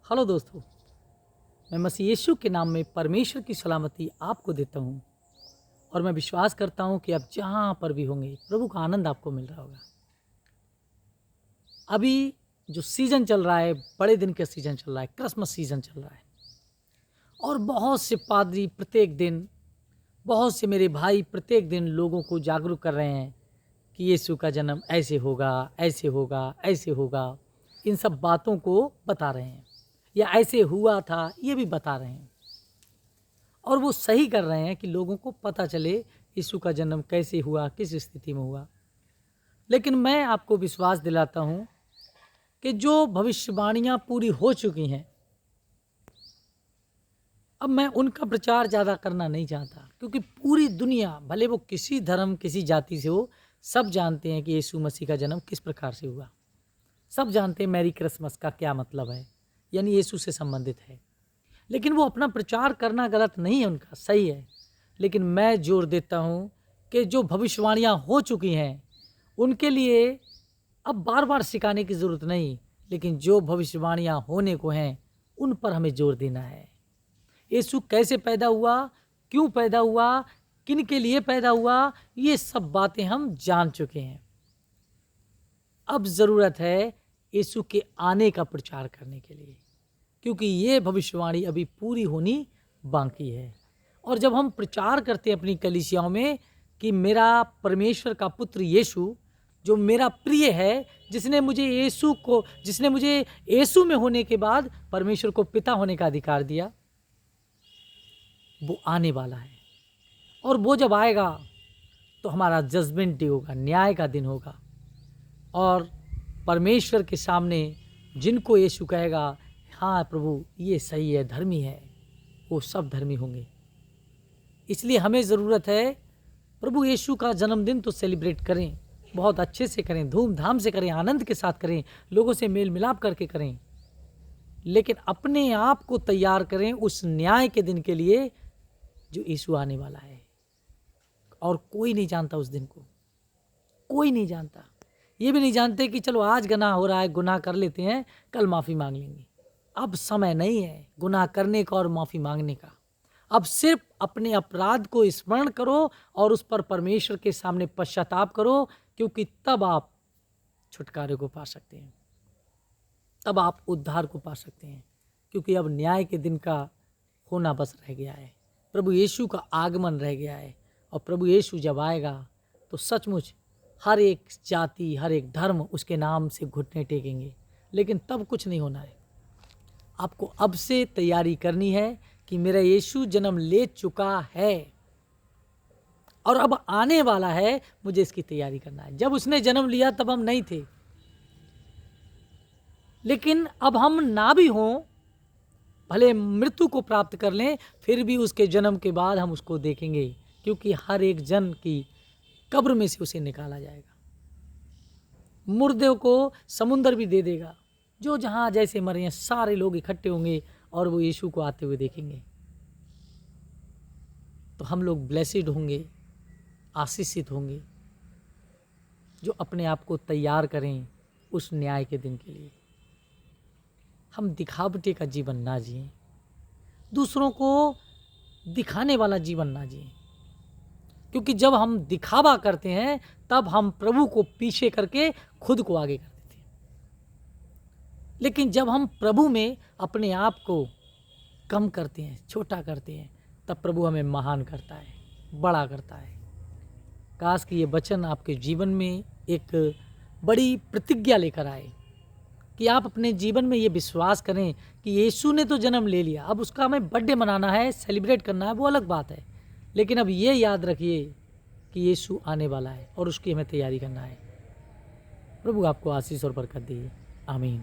Hello दोस्तों, मैं मसीह यीशु के नाम में परमेश्वर की सलामती आपको देता हूँ और मैं विश्वास करता हूँ कि आप जहाँ पर भी होंगे प्रभु का आनंद आपको मिल रहा होगा। अभी जो सीज़न चल रहा है, बड़े दिन का सीज़न चल रहा है, क्रिसमस सीज़न चल रहा है और बहुत से पादरी प्रत्येक दिन, बहुत से मेरे भाई प्रत्येक दिन लोगों को जागरूक कर रहे हैं कि यीशु का जन्म ऐसे होगा, ऐसे होगा, ऐसे होगा। इन सब बातों को बता रहे हैं या ऐसे हुआ था, ये भी बता रहे हैं और वो सही कर रहे हैं कि लोगों को पता चले यीशु का जन्म कैसे हुआ, किस स्थिति में हुआ। लेकिन मैं आपको विश्वास दिलाता हूँ कि जो भविष्यवाणियाँ पूरी हो चुकी हैं, अब मैं उनका प्रचार ज़्यादा करना नहीं चाहता, क्योंकि पूरी दुनिया, भले वो किसी धर्म, किसी जाति से हो, सब जानते हैं कि यीशु मसीह का जन्म किस प्रकार से हुआ। सब जानते हैं मैरी क्रिसमस का क्या मतलब है, यानी यीशु से संबंधित है। लेकिन वो अपना प्रचार करना गलत नहीं है, उनका सही है। लेकिन मैं जोर देता हूँ कि जो भविष्यवाणियाँ हो चुकी हैं उनके लिए अब बार बार सिखाने की ज़रूरत नहीं, लेकिन जो भविष्यवाणियाँ होने को हैं उन पर हमें जोर देना है। यीशु कैसे पैदा हुआ, क्यों पैदा हुआ, किन के लिए पैदा हुआ, ये सब बातें हम जान चुके हैं। अब ज़रूरत है यीशु के आने का प्रचार करने के लिए, क्योंकि ये भविष्यवाणी अभी पूरी होनी बाकी है। और जब हम प्रचार करते हैं अपनी कलीसियाओं में कि मेरा परमेश्वर का पुत्र यीशु, जो मेरा प्रिय है, जिसने मुझे यीशु में होने के बाद परमेश्वर को पिता होने का अधिकार दिया, वो आने वाला है। और वो जब आएगा तो हमारा जजमेंट डे होगा, न्याय का दिन होगा। और परमेश्वर के सामने जिनको यीशु कहेगा हाँ प्रभु ये सही है, धर्मी है, वो सब धर्मी होंगे। इसलिए हमें ज़रूरत है प्रभु यीशु का जन्मदिन तो सेलिब्रेट करें, बहुत अच्छे से करें, धूमधाम से करें, आनंद के साथ करें, लोगों से मेल मिलाप करके करें, लेकिन अपने आप को तैयार करें उस न्याय के दिन के लिए जो यीशु आने वाला है। और कोई नहीं जानता उस दिन को, कोई नहीं जानता। ये भी नहीं जानते कि चलो आज गुनाह हो रहा है, गुनाह कर लेते हैं, कल माफ़ी मांग लेंगे। अब समय नहीं है गुनाह करने का और माफ़ी मांगने का। अब सिर्फ अपने अपराध को स्मरण करो और उस पर परमेश्वर के सामने पश्चाताप करो, क्योंकि तब आप छुटकारे को पा सकते हैं, तब आप उद्धार को पा सकते हैं। क्योंकि अब न्याय के दिन का होना बस रह गया है, प्रभु यीशु का आगमन रह गया है। और प्रभु यीशु जब आएगा तो सचमुच हर एक जाति, हर एक धर्म उसके नाम से घुटने टेकेंगे। लेकिन तब कुछ नहीं होना है। आपको अब से तैयारी करनी है कि मेरा यीशु जन्म ले चुका है और अब आने वाला है, मुझे इसकी तैयारी करना है। जब उसने जन्म लिया तब हम नहीं थे, लेकिन अब हम ना भी हों, भले मृत्यु को प्राप्त कर लें, फिर भी उसके जन्म के बाद हम उसको देखेंगे, क्योंकि हर एक जन की कब्र में से उसे निकाला जाएगा। मुर्दों को समुंदर भी दे देगा, जो जहाँ जैसे मरे हैं सारे लोग इकट्ठे होंगे और वो यीशु को आते हुए देखेंगे। तो हम लोग ब्लेसिड होंगे, आशीषित होंगे, जो अपने आप को तैयार करें उस न्याय के दिन के लिए। हम दिखावटे का जीवन ना जिएं, दूसरों को दिखाने वाला जीवन ना जिएं, क्योंकि जब हम दिखावा करते हैं तब हम प्रभु को पीछे करके खुद को आगे कर देते हैं। लेकिन जब हम प्रभु में अपने आप को कम करते हैं, छोटा करते हैं, तब प्रभु हमें महान करता है, बड़ा करता है। काश कि ये वचन आपके जीवन में एक बड़ी प्रतिज्ञा लेकर आए कि आप अपने जीवन में ये विश्वास करें कि यीशु ने तो जन्म ले लिया, अब उसका हमें बर्थडे मनाना है, सेलिब्रेट करना है, वो अलग बात है। लेकिन अब ये याद रखिए कि यीशु आने वाला है और उसकी हमें तैयारी करना है। प्रभु आपको आशीष और बरकत दे। आमीन।